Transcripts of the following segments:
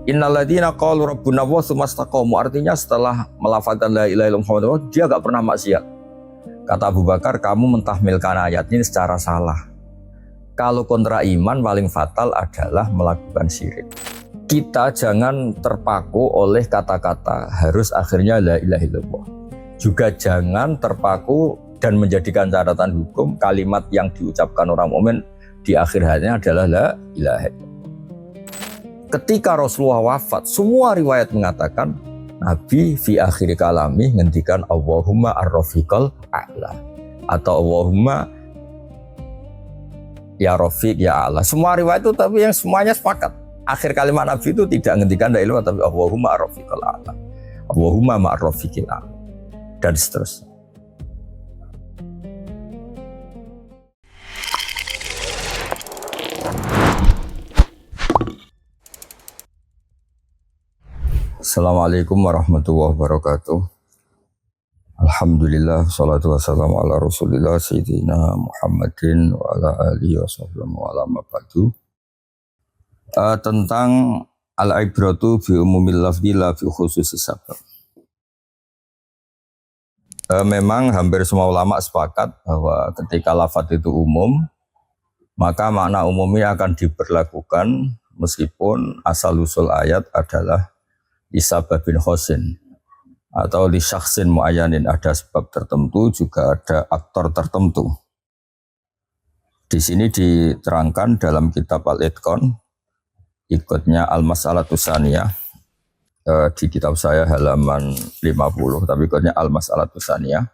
Innalladzina qalu rabbuna wa tsumastaqamu, artinya setelah melafazkan la ilaha illallah dia enggak pernah maksiat. Kata Abu Bakar, kamu mentahmilkan ayat ini secara salah. Kalau kontra iman paling fatal adalah melakukan syirik. Kita jangan terpaku oleh kata-kata harus akhirnya la ilaha illallah. Juga jangan terpaku dan menjadikan catatan hukum kalimat yang diucapkan orang mukmin di akhir hayatnya adalah la ilaha illallah. Ketika Rasulullah wafat, semua riwayat mengatakan Nabi fi akhir kalami ngendikan Allahumma ar-rafiqal a'la atau Allahumma ya rafiq ya a'la. Semua riwayat itu tapi yang semuanya sepakat. Akhir kalimat Nabi itu tidak ngendikan la ilaha tapi Allahumma ar-rafiqal a'la. Allahumma ma'ar-rafiqil a'la dan seterusnya. Assalamualaikum warahmatullahi wabarakatuh. Alhamdulillah, salatu wassalamu ala rasulillah sayyidina Muhammadin wa ala alihi wa sahbihi wa ala mabadu. Tentang al-ibratu bi umumil lafzi la fi khususis sabab. Memang hampir semua ulama sepakat bahwa ketika lafaz itu umum, maka makna umumnya akan diberlakukan meskipun asal-usul ayat adalah lisababin khosin atau li syakhsin muayyanin, ada sebab tertentu juga ada aktor tertentu. Di sini diterangkan dalam kitab Al-Itqan, ikutnya Al-Mas'alatus Tsaniyah, di kitab saya halaman 50, tapi ikutnya Al-Mas'alatus Tsaniyah.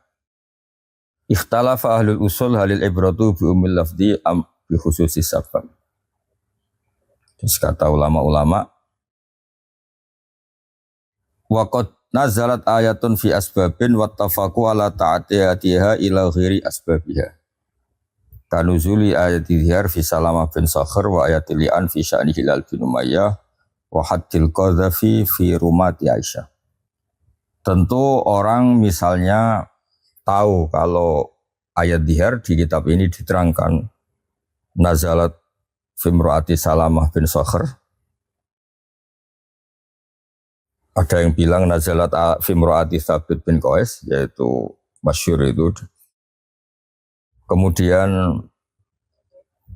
Ikhtalafa ahlul usul halil ibratu bi umil lafzi am bi khususis sabab. Terus kata ulama-ulama, waqad nazalat ayatun fi asbabin wattafaqu ala ta'atiyatiha ila ghairi asbabiha. Kanuzuli ayati dhiyar fi Salamah bin Sakhar wa ayatil li'an fi sya'ni Hilal bin Umayyah wa haddil qadhafi fi rumati Aisyah. Tentu orang misalnya tahu kalau ayat dhiyar di kitab ini diterangkan nazalat fi imraati Salamah bin Sakhar. Ada yang bilang nazalat fi imraati Tsabit bin Qais, yaitu masyhur itu. Kemudian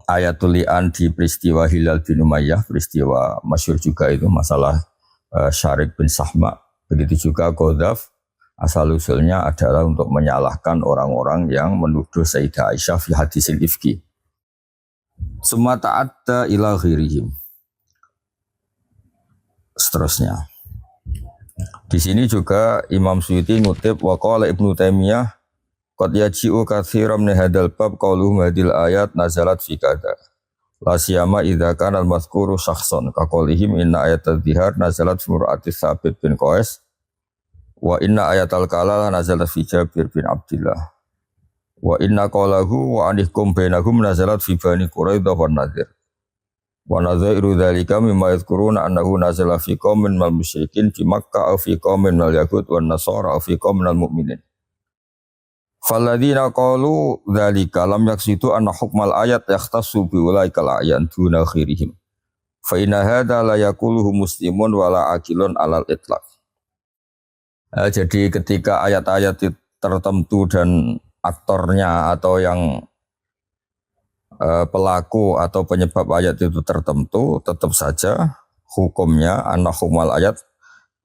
ayatul li'an di peristiwa Hilal bin Umayyah, peristiwa masyhur juga itu masalah Syarik bin Sahma. Begitu juga Qadhaf, asal-usulnya adalah untuk menyalahkan orang-orang yang menuduh Sayyidah Aisyah fi hadisil ifki. Summa ta'adda ila ghairihim. Seterusnya. Di sini juga Imam Suyuti ngutip wa qala Ibnu Taimiyah qad yaji'u katsiran min hadzal bab qauluhum hadil ayat nazalat fi kadza la siyama idza kana al-mazkuru syakhsan ka qaulihim inna ayatal dhihar nazalat fi imraati Tsabit bin Qais wa inna ayatal kalala nazalat fi Jabir bin Abdullah wa inna qalahu wa anihkum bainahum nazalat fi Bani Quraidah wan Nadir. Wa nadza'iru dzalika mimma yadhkuruna annahu nazala fi qaumin minal musyrikin fi Makkah aw fi qaumin minal yahud wan nasara aw fi qaumin minal mu'minin. Falladzina qalu dzalika lam yaqsidu anna hukmal ayat yahtassu bi ulaikal a'yan duna khairihim. Fa inna hadza la yaquluhu muslimun wala aqilun alal itlaq. Jadi ketika ayat-ayat tertentu dan aktornya atau yang pelaku atau penyebab ayat itu tertentu, tetap saja hukumnya anna hukmal ayat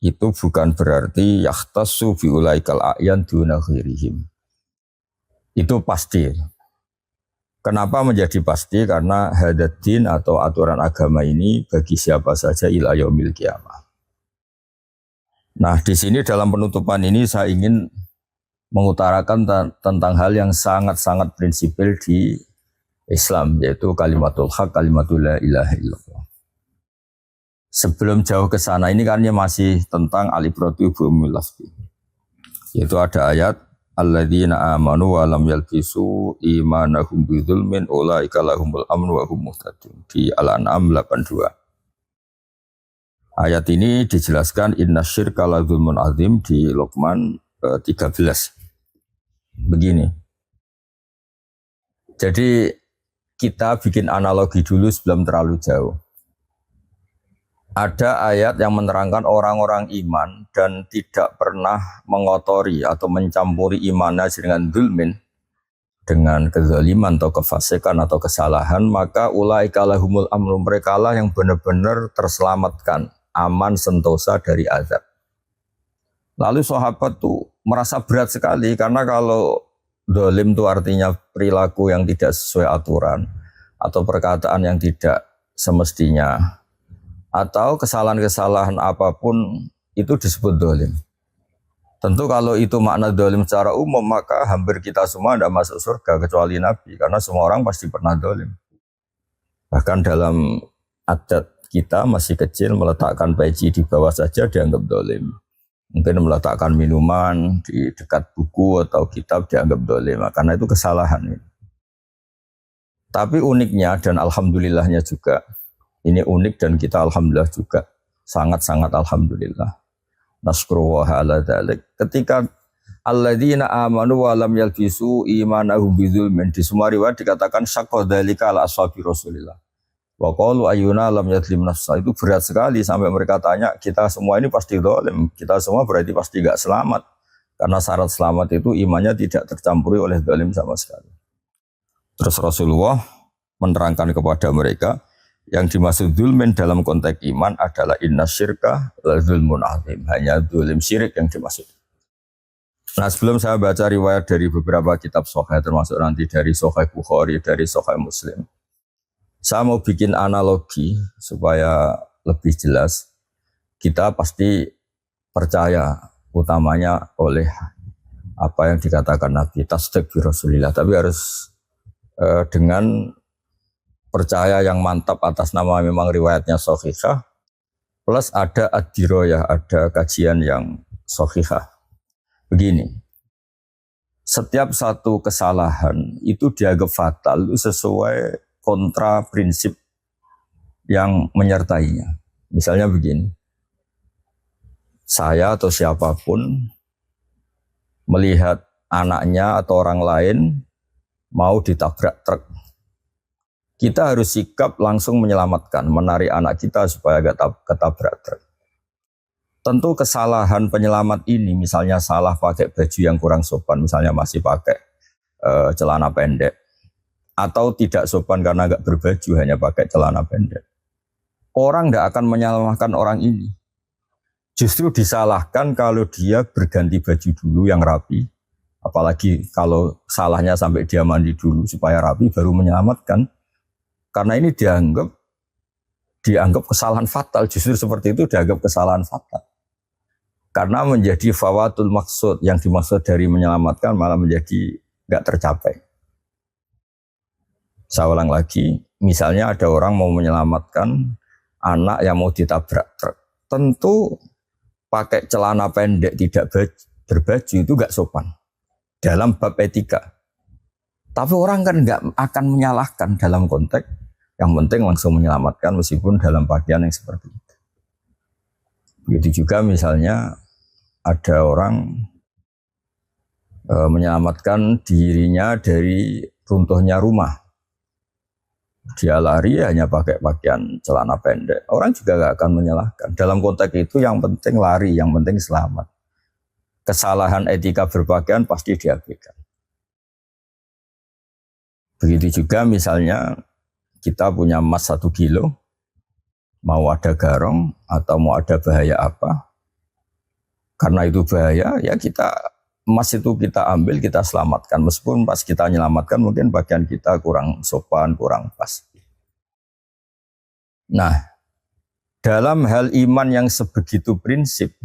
itu bukan berarti yahtassu bi ulaikal a'yan duna ghairihim. Itu pasti. Kenapa menjadi pasti? Karena hadaddin atau aturan agama ini bagi siapa saja ila yaumil qiyamah. Nah, di sini dalam penutupan ini saya ingin mengutarakan tentang hal yang sangat-sangat prinsipil di Islam, yaitu kalimatul haq, kalimatul la ilaha illallah. Sebelum jauh ke sana ini kan masih tentang al-ibratu bi umumil lafzi. Yaitu ada ayat alladzina amanu wa lam yalbisu imanahum bidzulmin ulaika lahumul amnu wa hum muhtadun di Al-An'am 82. Ayat ini dijelaskan innasyirka la dzulmun azim di Luqman 13. Begini. Jadi kita bikin analogi dulu sebelum terlalu jauh. Ada ayat yang menerangkan orang-orang iman dan tidak pernah mengotori atau mencampuri imannya dengan zulmin, dengan kezaliman atau kefasikan atau kesalahan, maka ulaika lahumul amru, mereka lah yang benar-benar terselamatkan, aman sentosa dari azab. Lalu sahabat tuh merasa berat sekali karena kalau zalim itu artinya perilaku yang tidak sesuai aturan atau perkataan yang tidak semestinya atau kesalahan-kesalahan apapun itu disebut zalim. Tentu kalau itu makna zalim secara umum maka hampir kita semua tidak masuk surga kecuali Nabi karena semua orang pasti pernah zalim. Bahkan dalam adat kita masih kecil meletakkan peci di bawah saja dianggap zalim. Mungkin meletakkan minuman di dekat buku atau kitab dianggap zalim karena itu kesalahan. Tapi uniknya dan alhamdulillahnya juga, ini unik dan kita alhamdulillah juga sangat-sangat alhamdulillah. Nasrullaha ala dzalik. Ketika alladzina amanu wa lam yalbisu imanahum bidzulmin, di semua riwayat dikatakan syaqqa dzalika ala ashabi Rasulillah. Wa qalu ayyuna lam yadlim nafsa, itu berat sekali sampai mereka tanya, kita semua ini pasti zalim, kita semua berarti pasti enggak selamat. Karena syarat selamat itu imannya tidak tercampuri oleh zalim sama sekali. Terus Rasulullah menerangkan kepada mereka, yang dimaksud zulmin dalam konteks iman adalah inna syirka la zulmun azim. Hanya zulim syirik yang dimaksud. Nah sebelum saya baca riwayat dari beberapa kitab Sahih, termasuk nanti dari Sahih Bukhari, dari Sahih Muslim, saya mau bikin analogi supaya lebih jelas. Kita pasti percaya utamanya oleh apa yang dikatakan Nabi, tasdik bi Rasulillah, tapi harus dengan percaya yang mantap atas nama memang riwayatnya sahihah, plus ada ad-diroyah, ada kajian yang sahihah. Begini, setiap satu kesalahan itu dianggap fatal sesuai kontra prinsip yang menyertainya. Misalnya begini, saya atau siapapun melihat anaknya atau orang lain mau ditabrak truk, kita harus sikap langsung menyelamatkan, menarik anak kita supaya gak ketabrak truk. Tentu kesalahan penyelamat ini, misalnya salah pakai baju yang kurang sopan, misalnya masih pakai celana pendek, atau tidak sopan karena gak berbaju, hanya pakai celana pendek. Orang gak akan menyalahkan orang ini. Justru disalahkan kalau dia berganti baju dulu yang rapi, apalagi kalau salahnya sampai dia mandi dulu supaya rapi baru menyelamatkan. Karena ini dianggap kesalahan fatal, justru seperti itu dianggap kesalahan fatal. Karena menjadi fawatul maksud, yang dimaksud dari menyelamatkan malah menjadi nggak tercapai. Saya ulang lagi, misalnya ada orang mau menyelamatkan anak yang mau ditabrak truk. Tentu pakai celana pendek tidak berbaju itu nggak sopan dalam bab etika. Tapi orang kan nggak akan menyalahkan dalam konteks yang penting langsung menyelamatkan meskipun dalam pakaian yang seperti itu. Begitu juga misalnya ada orang menyelamatkan dirinya dari runtuhnya rumah. Dia lari hanya pakai pakaian celana pendek. Orang juga nggak akan menyalahkan. Dalam konteks itu yang penting lari, yang penting selamat. Kesalahan etika berpakaian pasti diabaikan. Begitu juga misalnya kita punya emas 1 kilo, mau ada garong atau mau ada bahaya apa, karena itu bahaya, ya emas itu kita ambil, kita selamatkan. Meskipun pas kita menyelamatkan mungkin bagian kita kurang sopan, kurang pas. Nah, dalam hal iman yang sebegitu prinsip,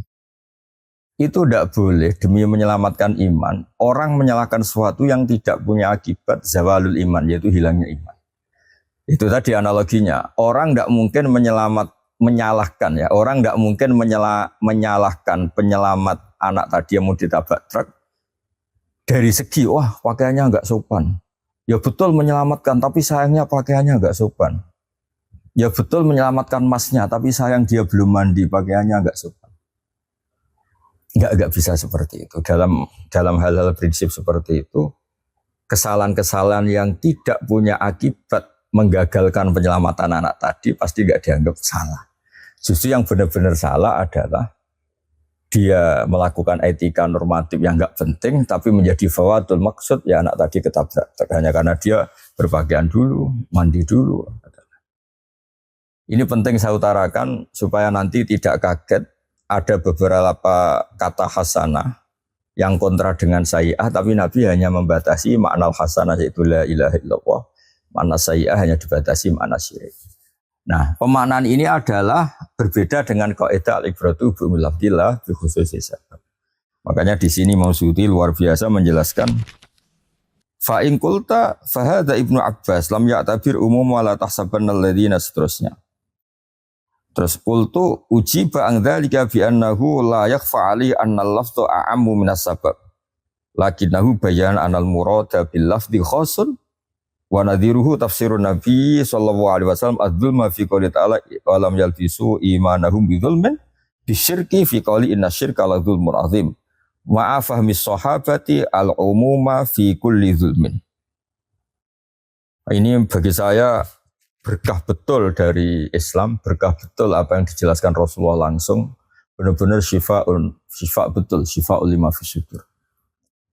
itu tidak boleh demi menyelamatkan iman, orang menyalahkan sesuatu yang tidak punya akibat zawalul iman, yaitu hilangnya iman. Itu tadi analoginya, orang tidak mungkin menyalahkan ya, orang tidak mungkin menyalahkan penyelamat anak tadi yang mau ditabrak truk dari segi wah pakaiannya enggak sopan. Ya betul menyelamatkan, tapi sayangnya pakaiannya enggak sopan. Ya betul menyelamatkan emasnya, tapi sayang dia belum mandi, pakaiannya enggak sopan. Enggak bisa seperti itu. Dalam hal-hal prinsip seperti itu, kesalahan-kesalahan yang tidak punya akibat menggagalkan penyelamatan anak tadi pasti enggak dianggap salah. Justru yang benar-benar salah adalah dia melakukan etika normatif yang enggak penting tapi menjadi fawatul maksud ya anak tadi ketabrak hanya karena dia berpakaian dulu, mandi dulu. Ini penting saya utarakan supaya nanti tidak kaget ada beberapa kata hasanah yang kontra dengan sayyi'ah tapi Nabi hanya membatasi makna hasanah yaitu la ilaha illallah. Makna sayyi'ah hanya dibatasi makna syirik. Nah, pemaknaan ini adalah berbeda dengan kaidah al-ibratu bi umumillah bi khususi sabab. Makanya di sini Imam Suyuti luar biasa menjelaskan fa in qulta fa hadza Ibnu Abbas lam ya'tabir umum wa la tahsabanna alladziina seterusnya. Terus qultu ujiba an dzalika bi annahu la yakhfa 'alaihi anna al-lafdhu a'ammu min as-sabab. Lakinnahu bayan anal murada bil lafdhi khasun wa nadhiruhu tafsirun Nabi sallallahu alaihi wasallam adzulma fi qouli ta'ala wa lam yalbisu imanahum bidzulmin bisyirki fi qouli inna syirka la dzulmun azim ma'a fahmi sahabati al-umuma fi kulli dzulmin. Ini bagi saya berkah betul dari Islam, berkah betul apa yang dijelaskan Rasulullah langsung, benar-benar syifa betul, syifaul lima fi sudur.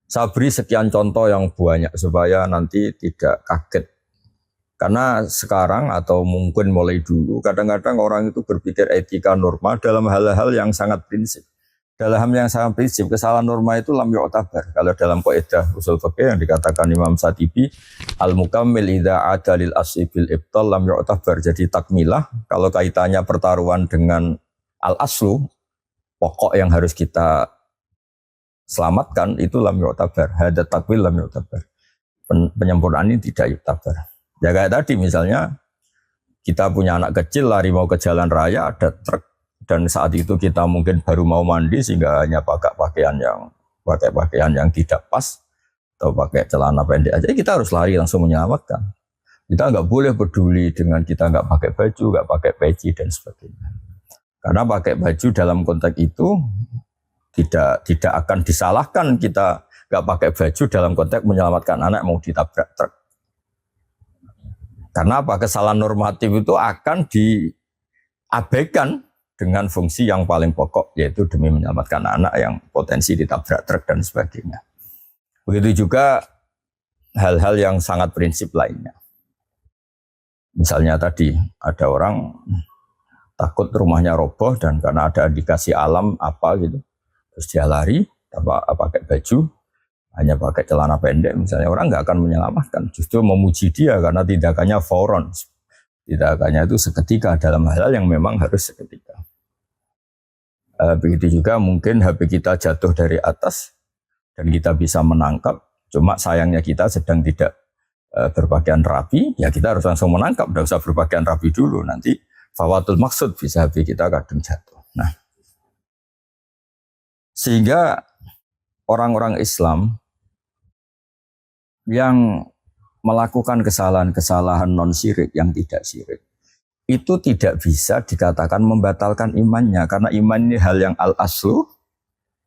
Saya beri sekian contoh yang banyak supaya nanti tidak kaget. Karena sekarang atau mungkin mulai dulu, kadang-kadang orang itu berpikir etika norma dalam hal-hal yang sangat prinsip. Dalam hal yang sangat prinsip, kesalahan norma itu lam yu'tabar. Kalau dalam kaidah usul fikih yang dikatakan Imam Satibi, al-mukammil idza ada lil asli bil ibtal lam yu'tabar. Jadi takmilah, kalau kaitannya pertaruhan dengan al-aslu, pokok yang harus kita selamatkan itu lam yu'tabar, hada takwil lam yu'tabar. Penyempurnaan ini tidak yu'tabar. Ya kayak tadi misalnya kita punya anak kecil lari mau ke jalan raya ada truk dan saat itu kita mungkin baru mau mandi sehingga hanya pakai pakaian yang tidak pas atau pakai celana pendek aja kita harus lari langsung menyelamatkan. Kita nggak boleh peduli dengan kita nggak pakai baju, nggak pakai peci dan sebagainya. Karena pakai baju dalam konteks itu tidak akan disalahkan kita nggak pakai baju dalam konteks menyelamatkan anak mau ditabrak truk. Karena apa? Kesalahan normatif itu akan diabaikan dengan fungsi yang paling pokok yaitu demi menyelamatkan anak yang potensi ditabrak truk dan sebagainya. Begitu juga hal-hal yang sangat prinsip lainnya. Misalnya tadi ada orang takut rumahnya roboh dan karena ada indikasi alam apa gitu. Terus dia lari, pakai baju, hanya pakai celana pendek, misalnya orang nggak akan menyelamatkan, justru memuji dia karena tindakannya fauron, tindakannya itu seketika dalam hal yang memang harus seketika. Begitu juga mungkin HP kita jatuh dari atas dan kita bisa menangkap, cuma sayangnya kita sedang tidak berpakaian rapi, ya kita harus langsung menangkap, tidak usah berpakaian rapi dulu, nanti fawatul maksud bisa HP kita kadang jatuh. Nah, sehingga orang-orang Islam yang melakukan kesalahan-kesalahan non-syirik yang tidak syirik, itu tidak bisa dikatakan membatalkan imannya, karena iman ini hal yang al-aslu,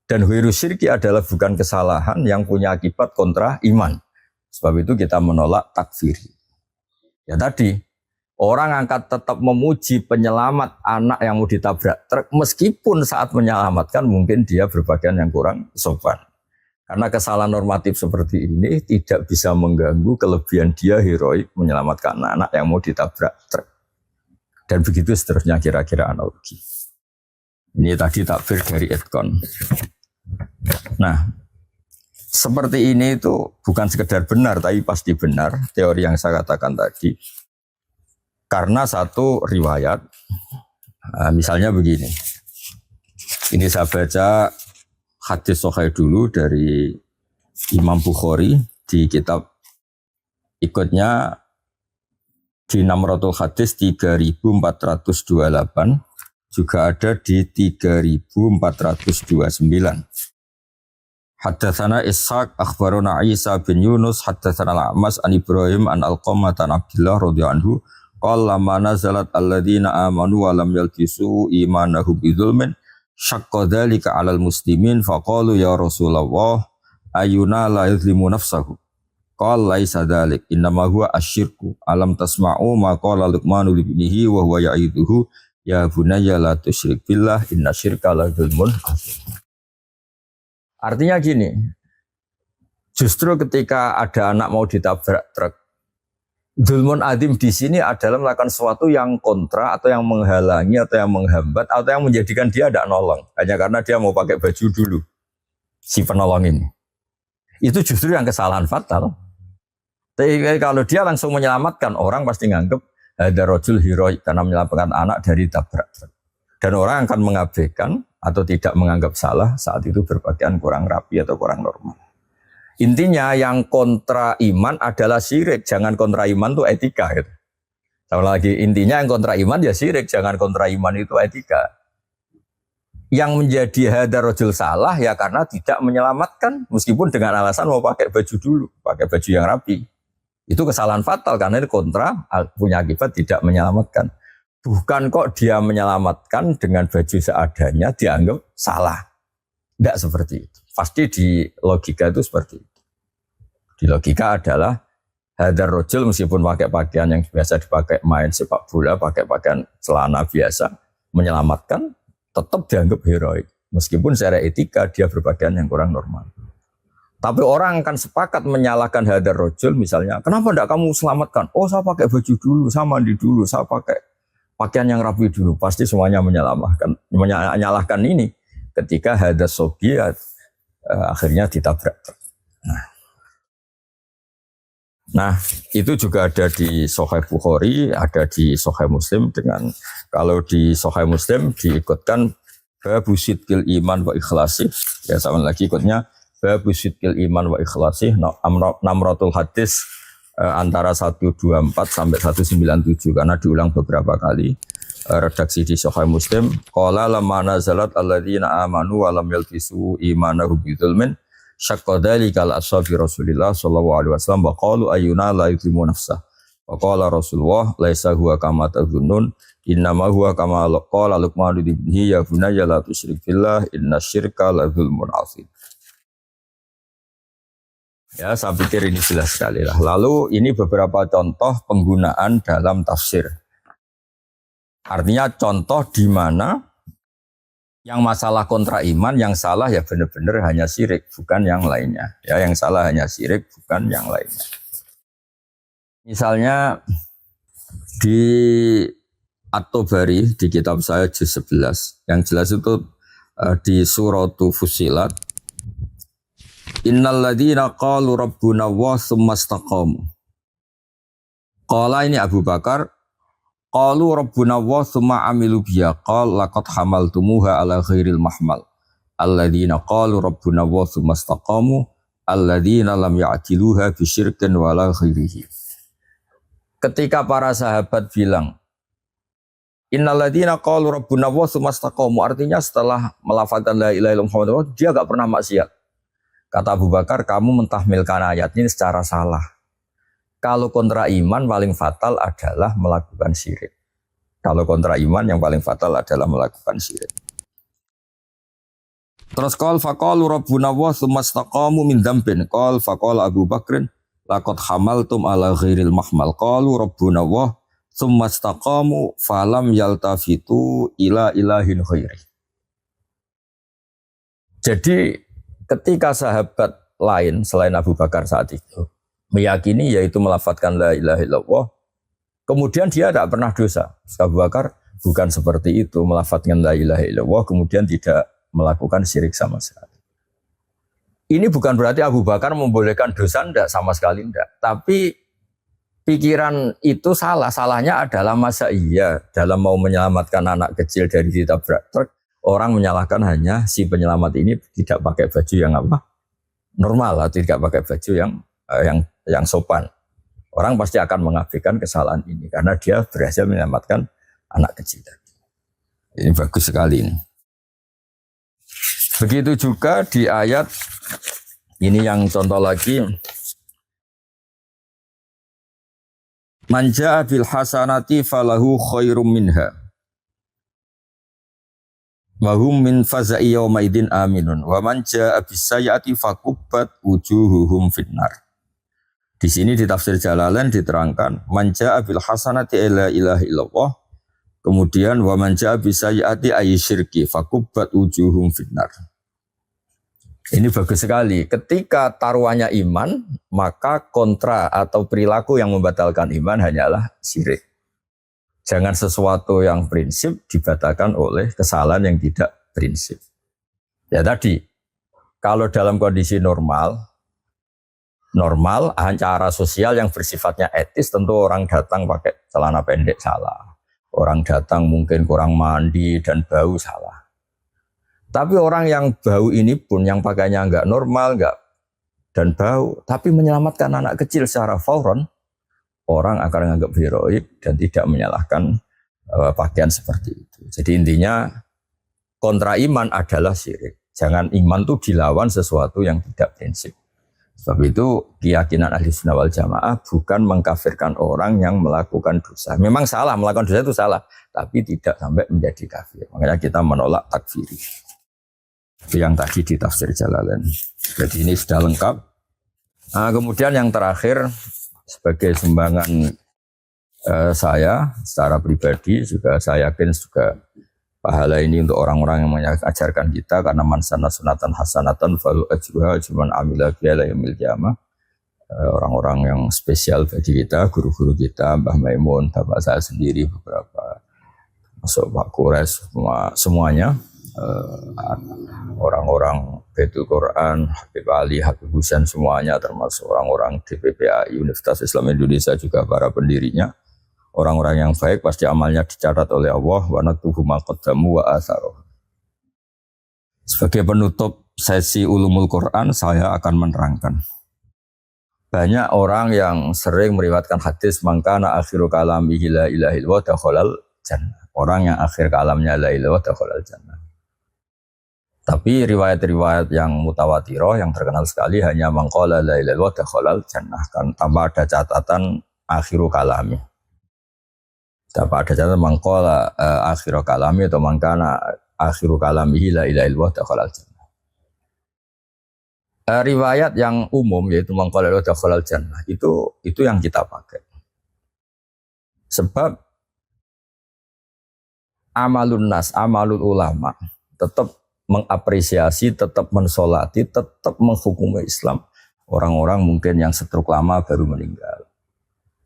dan huiru syirki adalah bukan kesalahan yang punya akibat kontra iman. Sebab itu kita menolak takfiri. Ya tadi, orang angkat tetap memuji penyelamat anak yang mau ditabrak truk, meskipun saat menyelamatkan mungkin dia berpakaian yang kurang sopan. Karena kesalahan normatif seperti ini tidak bisa mengganggu kelebihan dia heroik menyelamatkan anak yang mau ditabrak truk. Dan begitu seterusnya kira-kira analogi. Ini tadi takfir dari Edkon. Nah, seperti ini itu bukan sekedar benar, tapi pasti benar teori yang saya katakan tadi. Karena satu riwayat, misalnya begini. Ini saya baca hadis sahih dulu dari Imam Bukhari di kitab ikutnya di Namratul Hadis 3428, juga ada di 3429. Haddatsana Ishaq akhbarana Isa bin Yunus haddatsana Al-A'mas an Ibrahim an Alqamah an Abdullah radhiyallahu anhu qala ma nazalat alladziina aamanu wa lam yalbisu imanahum bidzulmin syaqqa dzalika 'alal muslimin faqalu ya Rasulullah ayuna la yuzlimu nafsahu qala laisa dzalik innama huwa asyirku alam tasma'u ma qala Luqmanu li ibnihi wa huwa ya'iduhu ya bunayya la tusyrik billah innasyirka la dzulmun adzim. Artinya gini, justru ketika ada anak mau ditabrak truk, dzulmun adzim di sini adalah melakukan sesuatu yang kontra atau yang menghalangi atau yang menghambat atau yang menjadikan dia tidak nolong hanya karena dia mau pakai baju dulu si penolong ini. Itu justru yang kesalahan fatal. Tapi kalau dia langsung menyelamatkan, orang pasti nganggep ada rojul heroik karena menyelamatkan anak dari tabrak truk. Dan orang akan mengabaikan atau tidak menganggap salah saat itu berpakaian kurang rapi atau kurang normal. Intinya yang kontra iman adalah syirik, jangan kontra iman itu etika. Gitu. Sama lagi, intinya yang kontra iman ya syirik, jangan kontra iman itu etika. Yang menjadi hadar rojul salah ya karena tidak menyelamatkan, meskipun dengan alasan mau pakai baju dulu, pakai baju yang rapi. Itu kesalahan fatal karena itu kontra, punya akibat tidak menyelamatkan. Bukan kok dia menyelamatkan dengan baju seadanya dianggap salah. Tidak seperti itu. Pasti di logika itu seperti itu. Di logika adalah hadar rojul meskipun pakai pakaian yang biasa dipakai main sepak bola, pakai pakaian celana biasa, menyelamatkan tetap dianggap heroik. Meskipun secara etika dia berpakaian yang kurang normal. Tapi orang akan sepakat menyalahkan hadar rojul misalnya, kenapa tidak kamu selamatkan? Oh saya pakai baju dulu, saya mandi dulu, saya pakai pakaian yang rapi dulu. Pasti semuanya menyalahkan ini ketika hadar sobiat akhirnya ditabrak. Nah itu juga ada di Sahih Bukhari, ada di Sahih Muslim dengan kalau di Sahih Muslim diikutkan babu sidqil iman wa ikhlasi. Ya sama lagi ikutnya babu sidqil iman wa ikhlasi. Namratul hadis antara 124 sampai 197 karena diulang beberapa kali. Redaksi di Sahih Muslim qala lamma nazalat alladzina amanu wa lam yalbisu imanahum bidzulmin syaqqa dzalika al-ashabi Rasulillah sallallahu alaihi wasallam wa qalu ayyuna la yuzlimu nafsah wa qala Rasulullah laisa huwa kama tadhunnun innama huwa kama qala Luqman libnihi ya bunayya la tusyrik billah innasyirka la dzulmun adzim. Ya, saya pikir ini jelas sekali lah. Lalu ini beberapa contoh penggunaan dalam tafsir. Artinya contoh di mana yang masalah kontra iman, yang salah ya benar-benar hanya syirik, bukan yang lainnya. Ya, yang salah hanya syirik, bukan yang lainnya. Misalnya di At-Tabari, di kitab saya juz 11, yang jelas itu di suratu Fussilat, innal ladzina qalu rabbuna wa tsumma istaqamu. Qala ini Abu Bakar qalu rabbuna wa tsumma amilu biya qal laqad hamaltumuha ala ghairil mahmal alladzina qalu rabbuna wa tsumma istaqamu alladzina lam ya'tiluha bi syirkin wala ghairihi. Ketika para sahabat bilang innal ladzina qalu rabbuna wa tsumma istaqamu, artinya setelah melafazkan la ilaha illallah dia enggak pernah maksiat. Kata Abu Bakar, kamu mentahmilkan ayat ini secara salah. Kalau kontra iman paling fatal adalah melakukan syirik. Kalau kontra iman yang paling fatal adalah melakukan syirik. Terus qal faqalu rabbuna wa tsumma istaqamu min dzambin. Qal faqala Abu Bakrin laqad hamaltum ala ghairil mahmal. Qalu rabbuna wa tsumma istaqamu falam yaltafitu ila ilahin ghairi. Jadi ketika sahabat lain selain Abu Bakar saat itu meyakini yaitu melafadzkan la ilaha illallah, kemudian dia tidak pernah dosa. Abu Bakar bukan seperti itu, melafadzkan la ilaha illallah kemudian tidak melakukan syirik sama sekali. Ini bukan berarti Abu Bakar membolehkan dosa, enggak, sama sekali enggak. Tapi pikiran itu salah. Salahnya adalah masa iya dalam mau menyelamatkan anak kecil dari ditabrak truk, orang menyalahkan hanya si penyelamat ini tidak pakai baju yang apa? Normal, atau tidak pakai baju yang sopan. Orang pasti akan mengabaikan kesalahan ini karena dia berhasil menyelamatkan anak kecil tadi. Ini bagus sekali ini. Begitu juga di ayat ini yang contoh lagi. Man jaa bil hasanati falahu khairum minha. Wa hum min faza'i yawma idzin aminun wa man jaa bis sayyi'ati fakubbat wujuhuhum finnar. Di sini di tafsir Jalalain diterangkan man jaa bil hasanati la ilaha illallah Kemudian wa man jaa bisayyi'ati ayyi syirki fakubbat wujuhum finnar. Ini bagus sekali. Ketika taruhannya iman, maka kontra atau perilaku yang membatalkan iman hanyalah syirik. Jangan sesuatu yang prinsip dibatalkan oleh kesalahan yang tidak prinsip. Ya tadi, kalau dalam kondisi normal acara sosial yang bersifatnya etis, tentu orang datang pakai celana pendek salah. Orang datang mungkin kurang mandi dan bau salah. Tapi orang yang bau ini pun yang pakainya enggak normal, enggak dan bau, tapi menyelamatkan anak kecil secara fauron, orang akan menganggap heroik dan tidak menyalahkan pakaian seperti itu. Jadi intinya kontra iman adalah syirik. Jangan iman itu dilawan sesuatu yang tidak prinsip. Sebab itu keyakinan ahli sunnah wal jamaah bukan mengkafirkan orang yang melakukan dosa. Memang salah, melakukan dosa itu salah, tapi tidak sampai menjadi kafir. Makanya kita menolak takfiri. Itu yang tadi di tafsir Jalalain. Jadi ini sudah lengkap. Nah, kemudian yang terakhir sebagai sumbangan saya secara pribadi juga saya yakin juga pahala ini untuk orang-orang yang mengajarkan kita, karena man sanna sunatan hasanatan falu ajruha cuman amila biya yaumil qiyamah. Orang-orang yang spesial bagi kita, guru-guru kita, Mbah Maimun, bapak saya sendiri, beberapa masuk Pak Kures, semuanya orang-orang Baitul Quran, Habib Ali, Habib Husain, semuanya termasuk orang-orang DPPAI Universitas Islam Indonesia, juga para pendirinya. Orang-orang yang baik pasti amalnya dicatat oleh Allah, wa naktubu ma qaddamu wa atharuh. Sebagai penutup sesi ulumul Quran, saya akan menerangkan. Banyak orang yang sering meriwayatkan hadis mangkana akhiru kalamihi la ilaha illallah dakhalal jannah. Orang yang akhir kalamnya la ilaha illallah dakhalal jannah. Tapi riwayat-riwayat yang mutawatirah yang terkenal sekali hanya mangqala la ilaha illallah dakhalal jannah, kan tanpa ada catatan akhiru kalami. Tanpa ada catatan mangqala akhiru kalami atau mangkana akhiru kalamihi la ilaha illallah dakhalal jannah. Riwayat yang umum yaitu mangqala la dakhalal jannah itu yang kita pakai. Sebab amalun nas, amalul ulama tetap mengapresiasi, tetap mensolati, tetap menghukumi Islam orang-orang mungkin yang setruk lama baru meninggal.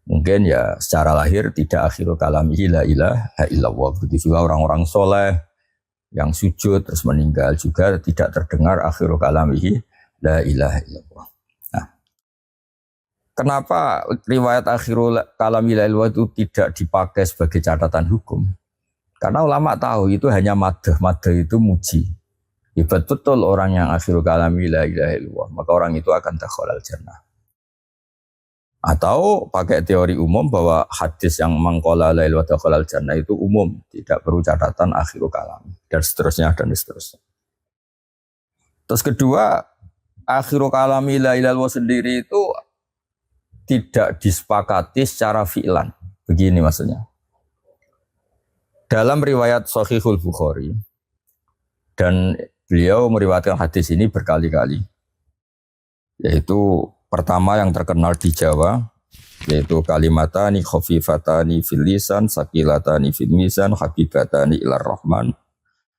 Mungkin ya secara lahir tidak akhirul kalamihi la ilaha illallah. Begitu juga orang-orang soleh yang sujud terus meninggal juga tidak terdengar akhirul kalamihi la ilaha illallah. Nah, kenapa riwayat akhirul kalamihi la ilaha itu tidak dipakai sebagai catatan hukum? Karena ulama tahu itu hanya madah itu muji. Hebat betul orang yang akhirul kalami la ilaha illallah, maka orang itu akan dakhalal jannah. Atau pakai teori umum bahwa hadis yang mangqala la ilaha dakhalal jannah itu umum, tidak perlu catatan akhirul kalami dan seterusnya dan seterusnya. Terus kedua, akhirul kalami la ilaha illallah sendiri itu tidak disepakati secara fi'lan. Begini maksudnya. Dalam riwayat Sahihul Bukhari, dan beliau meriwayatkan hadis ini berkali-kali. Yaitu pertama yang terkenal di Jawa, yaitu kalimatani khafifatani fil lisan, saqilatani fil mizan, habibatani ilar rahman.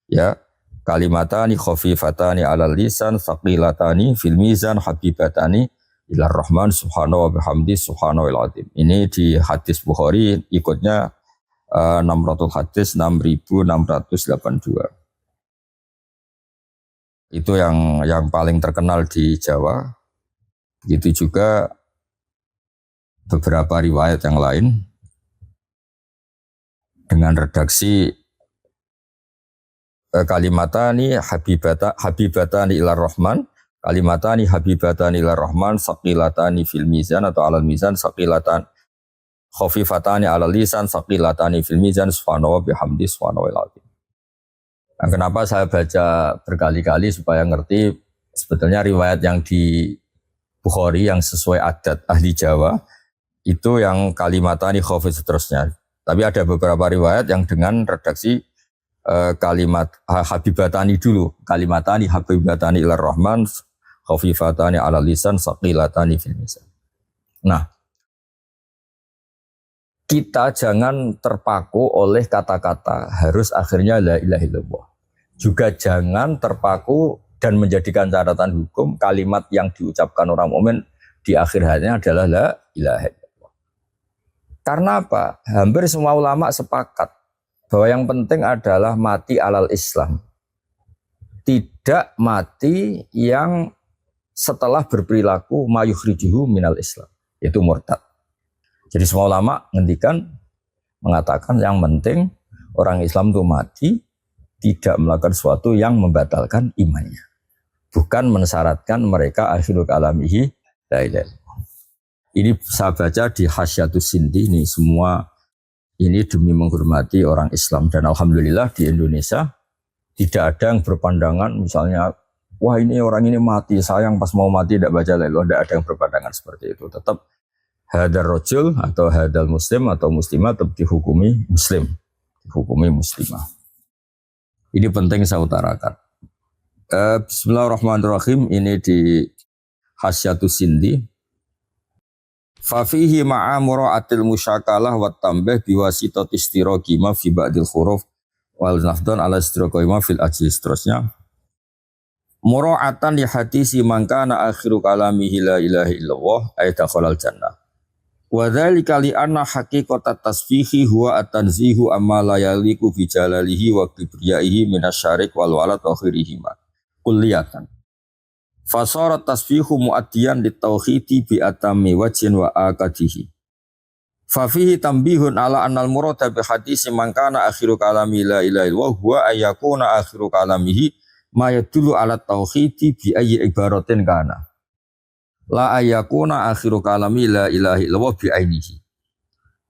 Ya, kalimatani khafifatani alal lisan, saqilatani fil mizan, habibatani ilar rahman subhanahu wa bihamdi subhanahu wal azim. Ini di hadis Bukhari, ikutnya 600 hadis 6682. Itu yang paling terkenal di Jawa. Begitu juga beberapa riwayat yang lain dengan redaksi kalimatani habibatani ilar rahman, kalimatani habibatani ilar rahman, saqilatani fil mizan atau alal mizan, saqilatan khafifatani alal lisan, saqilatani fil mizan subhanahu wa bihamdi subhanahu wal azim. Nah, kenapa saya baca berkali-kali supaya ngerti sebetulnya riwayat yang di Bukhari yang sesuai adat ahli Jawa itu yang kalimatani khafif seterusnya. Tapi ada beberapa riwayat yang dengan redaksi kalimat habibatani dulu, kalimatani habibatani ilar rahman, khafifatani ala lisan, saqilatani fil mizan. Nah, kita jangan terpaku oleh kata-kata harus akhirnya la ilaha illallah. Juga jangan terpaku dan menjadikan catatan hukum kalimat yang diucapkan orang mukmin di akhir hayatnya adalah la ilaha illallah. Karena apa? Hampir semua ulama sepakat bahwa yang penting adalah mati alal Islam. Tidak mati yang setelah berperilaku mayukhrijuhu minal Islam, yaitu murtad. Jadi semua ulama mengatakan yang penting orang Islam itu mati tidak melakukan sesuatu yang membatalkan imannya. Bukan mensyaratkan mereka akhirul kalamihi la ilaha illallah. Ini saya baca di Hasyatus Sindi ini semua ini demi menghormati orang Islam. Dan alhamdulillah di Indonesia tidak ada yang berpandangan misalnya wah ini orang ini mati, sayang pas mau mati tidak baca la ilaha illallah. Tidak ada yang berpandangan seperti itu. Tetap hadar rojul atau hadal muslim atau muslimah tetap dihukumi muslim, dihukumi muslimah. Ini penting saya utarakan. Bismillahirrahmanirrahim. Ini di Hasyatus Sindi. Fafihi ma'a mura'atil musyakalah wa tambih biwasitati istiraqima fi ba'dil huruf wal nafdan ala istiraqima fil ajli seterusnya. Mura'atan li hadisi man kana akhiru kalamihi la ilaha illallah ay dakhalal jannah. Wa dzalika li anna haqiqatat tasfihi huwa at-tanzihu amma la yaliqu bi jalalihi wa kibriyaihi minasyarik wal walad wa khairihima kulliyatan. Fasarat tasfihu muaddiyan litauhidi bi atami wajhin wa akadihi. Fa fihi tambihun ala annal murada bi hadisi man kana akhiru kalami la ilaha illallah huwa ayyakuna akhiru kalamihi ma yadullu ala tauhidi bi ayyi ibaratin kana. La ayyakuna akhiru kalami la ilaha illallah bi ainihi.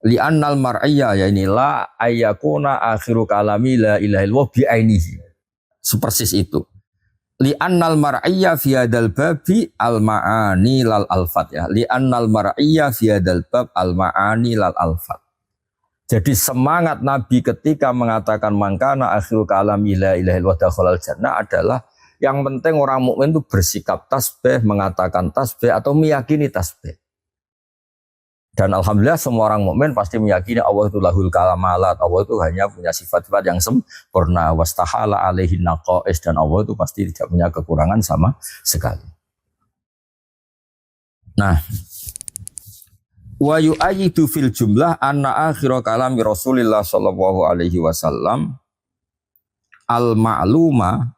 Li annal mar'iyya ya ini la ayyakuna akhiru kalami la ilaha illallah bi ainihi. Sepersis itu. Li annal mar'iyya fi hadzal babi al ma'ani lal alfat ya. Li annal mar'iyya fi hadzal bab al ma'ani lal alfat. Jadi semangat Nabi ketika mengatakan mangkana akhiru kalami la ilaha illallah dakhalal jannah adalah yang penting orang mukmin itu bersikap tasbih, mengatakan tasbih atau meyakini tasbih. Dan alhamdulillah semua orang mukmin pasti meyakini Allah itu lahul kalamalat, Allah itu hanya punya sifat-sifat yang sempurna, wastahala alaihi naqais, dan Allah itu pasti tidak punya kekurangan sama sekali. Nah, wa yu'ayyidu fil jumlah anna akhira kalami Rasulillah sallallahu alaihi wasallam al-ma'luma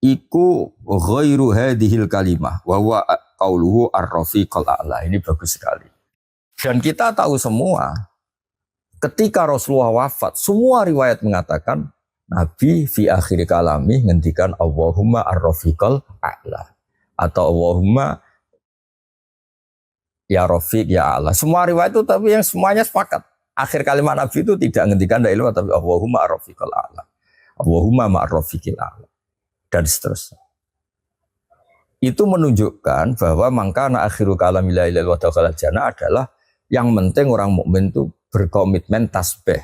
iku ghairu hadhil kalimah wa huwa qauluhu ar-rafiqal a'la. Ini bagus sekali. Dan kita tahu semua ketika Rasulullah wafat, semua riwayat mengatakan Nabi fi akhir kalami ngendikan Allahumma ar-rafiqal a'la atau Allahumma ya rafiq ya a'la. Semua riwayat itu tapi yang semuanya sepakat. Akhir kalimat Nabi itu tidak ngendikan la ilaha tapi Allahumma ar-rafiqal a'la. Allahumma ma'ar-rafiqil a'la. Dan seterusnya. Itu menunjukkan bahwa mangkana akhiru kalami la ilaha illallah dakhalal jannah adalah yang penting orang mukmin itu berkomitmen tasbih.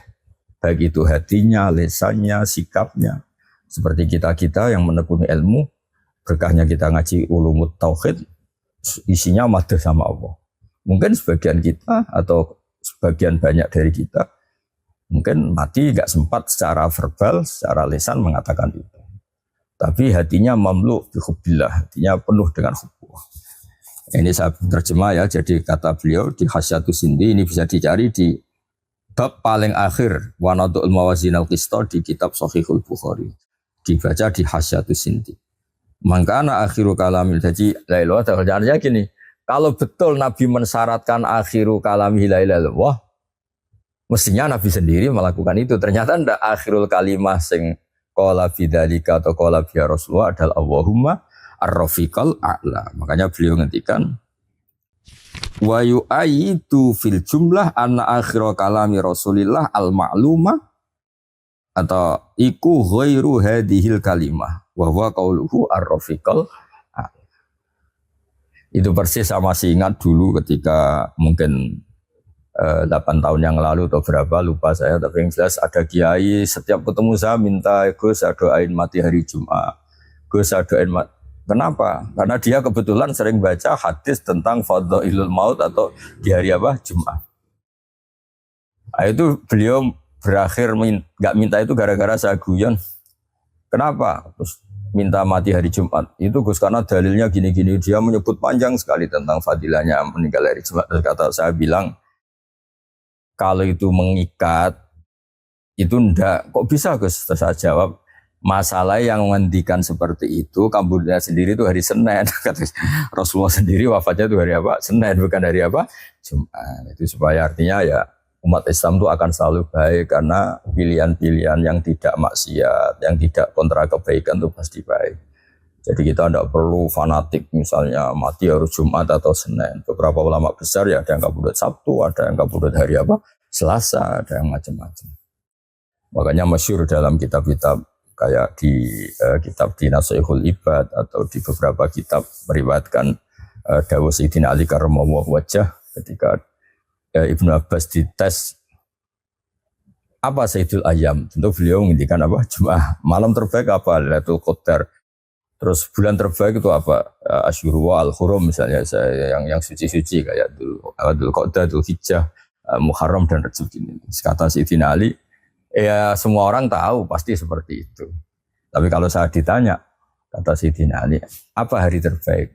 Baik itu hatinya, lisannya, sikapnya. Seperti kita-kita yang menekuni ilmu, berkahnya kita ngaji ulumut tauhid, isinya madah sama Allah. Mungkin sebagian kita atau sebagian banyak dari kita mungkin mati gak sempat secara verbal, secara lisan mengatakan itu. Tapi hatinya mamlu bihubbillah, hatinya penuh dengan hubbillah. Ini saya terjemah ya, jadi kata beliau di Hasyatus Sindi ini bisa dicari di bab paling akhir Wanadu'ul Mawazinal Qista di kitab Sahihul Bukhari. Dibaca di Hasyatus Sindi. Mangkana akhiru kalamil, jadi la ilaha illallah. Artinya gini, kalau betul Nabi mensyaratkan akhiru kalamil la ilaha illallah, mestinya Nabi sendiri melakukan itu. Ternyata ndak akhirul kalimah sing qala bidzalika atau qala bi Rasulullah adalah Allahumma ar-rafiqal a'la. Makanya beliau ngendikan wa yu'ayyidu fil jumlah anna akhira kalami Rasulillah al-ma'lumah atau iku ghairu hadhil kalimah wa huwa qauluhu ar-rafiqal a'la. Itu persis saya masih ingat dulu ketika mungkin 8 tahun yang lalu atau berapa lupa saya, tapi yang jelas ada kiai setiap ketemu saya minta Gus saya doain mati hari Jumat, Gus saya doain mati. Kenapa? Karena dia kebetulan sering baca hadis tentang fadhailul maut atau di hari apa? Jumat. Nah, itu beliau berakhir nggak minta itu gara-gara saya guyon. Kenapa? Terus minta mati hari Jumat. Itu Gus karena dalilnya gini-gini. Dia menyebut panjang sekali tentang fadilahnya meninggal hari Jumat. Terus kata saya bilang, kalau itu mengikat, itu ndak. Kok bisa Gus? Terus saya jawab, masalah yang menghentikan seperti itu, kaburnya sendiri itu hari Senin. Kata Rasulullah sendiri wafatnya itu hari apa? Senin, bukan hari apa? Jumat. Itu supaya artinya ya umat Islam itu akan selalu baik karena pilihan-pilihan yang tidak maksiat, yang tidak kontra kebaikan itu pasti baik. Jadi kita tidak perlu fanatik misalnya mati harus Jumat atau Senin. Beberapa ulama besar ya ada yang kabudut Sabtu, ada yang kabudut hari apa? Selasa, ada yang macam-macam. Makanya masyhur dalam kitab-kitab kayak di kitab di Nasihatul Ibad atau di beberapa kitab meriwayatkan dawuh Sayyidina Ali karramallahu wajhah ketika Ibnu Abbas dites apa Sayyidul Ayyam, tentu beliau mengindikan apa? Jumat. Malam terbaik apa? Lailatul Qadar. Terus bulan terbaik itu apa? Asyuru wa al-Hurum misalnya yang suci-suci kayak Dzul Qa'dah, Dzul Hijjah, Muharram dan Rajab ini. Kata Sayyidina Ali, ya semua orang tahu pasti seperti itu. Tapi kalau saya ditanya, kata Sayyidina Ali, apa hari terbaik?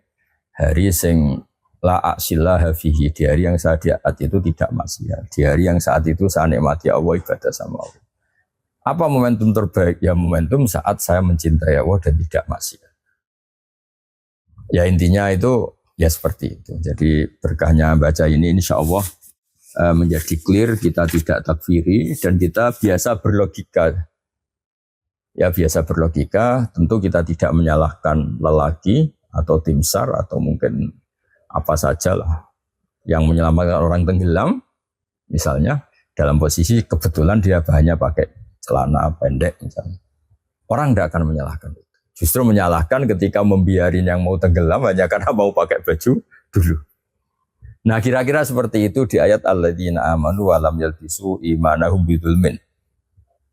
Hari sing la aksillaha fihi, di hari yang saya diat itu tidak maksiat. Di hari yang saat itu saya nikmati Allah, ibadah sama Allah. Apa momentum terbaik? Ya momentum saat saya mencintai Allah dan tidak maksiat. Ya intinya itu ya seperti itu. Jadi berkahnya baca ini insya Allah menjadi clear, kita tidak takfiri dan kita biasa berlogika. Ya biasa berlogika, tentu kita tidak menyalahkan lelaki atau tim SAR atau mungkin apa sajalah yang menyelamatkan orang tenggelam, misalnya dalam posisi kebetulan dia hanya pakai celana pendek misalnya. Orang tidak akan menyalahkan itu. Justru menyalahkan ketika membiarin yang mau tenggelam hanya karena mau pakai baju dulu. Nah kira-kira seperti itu di ayat alladzina amanu wa lam yalbisu imanahum bidzulmin.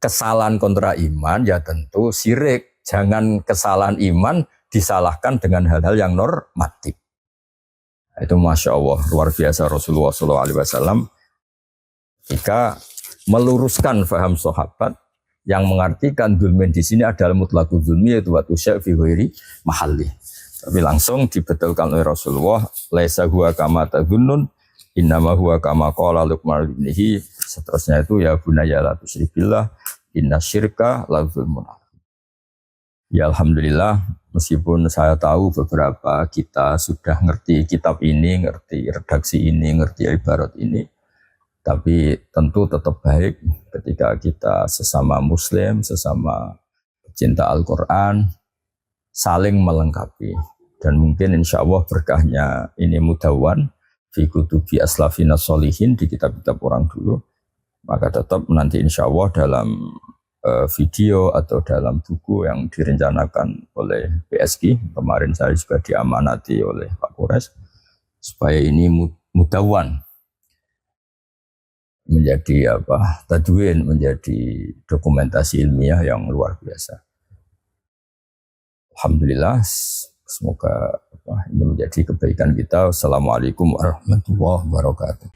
Kesalahan kontra iman ya tentu syirik. Jangan kesalahan iman disalahkan dengan hal-hal yang normatif. Itu Masya Allah luar biasa Rasulullah SAW jika meluruskan faham sahabat yang mengartikan dzulmin di sini adalah mutlaqul dzulmi yaitu wa tusya' fi ghairi mahalli. Tapi langsung dibetulkan oleh Rasulullah, laisa huwa kama tadhunnun innama huwa kama qala Luqman ibnihi. Seterusnya itu ya bunayya la tusyrik billah innasyirka la dzulmun. Ya alhamdulillah meskipun saya tahu beberapa kita sudah ngerti kitab ini, ngerti redaksi ini, ngerti ibarat ini. Tapi tentu tetap baik ketika kita sesama muslim, sesama pecinta Al-Quran, saling melengkapi. Dan mungkin insya Allah berkahnya ini mudawwan, fi kutubi aslafina sholihin, di kitab-kitab orang dulu. Maka tetap nanti insya Allah dalam video atau dalam buku yang direncanakan oleh PSK, kemarin saya juga diamanati oleh Pak Kores, supaya ini mudawwan, menjadi apa tadwin, menjadi dokumentasi ilmiah yang luar biasa. Alhamdulillah, semoga ini menjadi kebaikan kita. Wassalamualaikum warahmatullahi wabarakatuh.